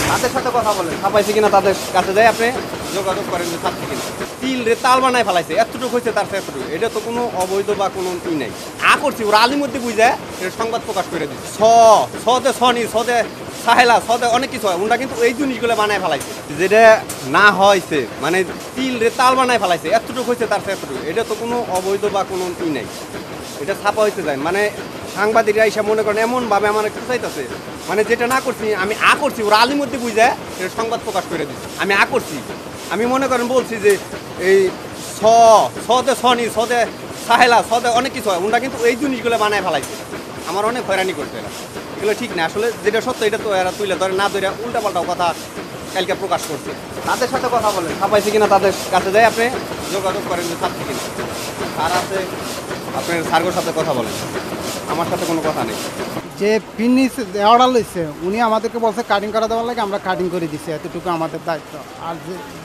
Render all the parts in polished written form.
তাদের সাথে কথা বলেন, ছাপাইছে কিনা তাদের কাছে যাই আপনি যোগাযোগ করেন যে ছাপছে কিনা। তিল রে তাল বানায় ফেলাইছে, এতটুকু হয়েছে তার এতটুকু, এটা তো কোনো অবৈধ বা কোনো ই নাই। করছি ওরা আলির মধ্যে বুঝে এটা সংবাদ প্রকাশ করে দিচ্ছে। সদে সনি সদে সাহেলা সদে অনেক কিছু হয়, ওরা কিন্তু এই জিনিসগুলো বানায় ফেলাইছে, যেটা না হয়েছে মানে তিল রে তাল বানায় ফেলাইছে, এতটুকু হয়েছে তার এতটুকু, এটা তো কোনো অবৈধ বা কোনো ই নাই। এটা ছাপা হইতে যায় মানে সাংবাদিকরা এসে মনে করেন এমনভাবে আমার একটু চাইতেছে, মানে যেটা না করছি আমি করছি ওরা আলির মধ্যে বুঝে এটা সংবাদ প্রকাশ করে দিচ্ছে। আমি করছি, আমি মনে করেন বলছি যে এই সদে সনি সদে সাহেলা সদে অনেক কিছু হয়, ওরা কিন্তু এই জিনিসগুলো বানায় ফেলাইছে, আমার অনেক হয়রানি করছে এরা। এগুলো ঠিক না আসলে, যেটা সত্য এটা তো এরা তুলে ধরে না ধরে উল্টাপাল্টা কথা কালকে প্রকাশ করছে। তাদের সাথে কথা বলেন, ছাপাইছে কিনা তাদের কাছে যাই আপনি যোগাযোগ করেন যে ছাপছে কিনা। স্যার আছে, আপনার স্যারগোর সাথে কথা বলেন, আমার সাথে কোনো কথা নেই। যে পিন অর্ডার লইছে উনি আমাদেরকে বলছে কাটিং করা দেওয়ার লাগে, আমরা কাটিং করে দিচ্ছি, এতটুকু আমাদের দায়িত্ব। আর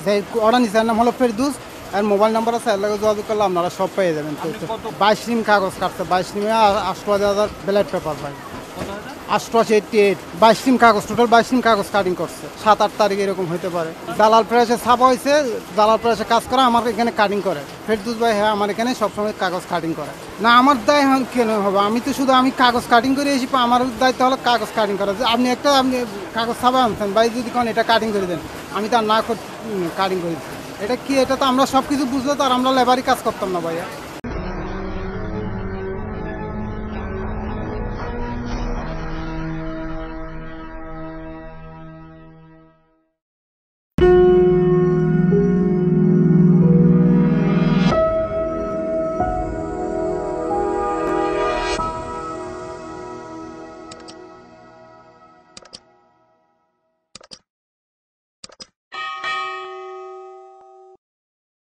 যে অর্ডার নিচ্ছে নাম হলো ফেরদৌস, আর মোবাইল নাম্বার আছে, এর লাগে যোগাযোগ করলে আপনারা সব পেয়ে যাবেন। 22 রিম কাগজ কাটছে, 22 রিমে 88,000 ব্যালট পেপার পাই, 88 22 রিম কাগজ, টোটাল 22 রিম কাগজ কাটিং করছে। 7-8 তারিখ এরকম হইতে পারে। দালাল প্রেসে ছাপা হয়েছে, দালাল প্রেসে কাজ করে, আমার এখানে কাটিং করে ফেরদৌস ভাই। হ্যাঁ, আমার এখানে সবসময় কাগজ কাটিং করে। না আমার দায় কেন হবে, আমি তো শুধু আমি কাগজ কাটিং করে এসে আমার দায়িত্ব হলো কাগজ কাটিং করা। আপনি কাগজ ছাপা আনছেন ভাই, যদি কোন এটা কাটিং করে দেন, আমি তো আর না কাটিং করে দিচ্ছি। এটা কি, এটা তো আমরা সব কিছু বুঝলে তো আর আমরা লেবারই কাজ করতাম না ভাইয়া।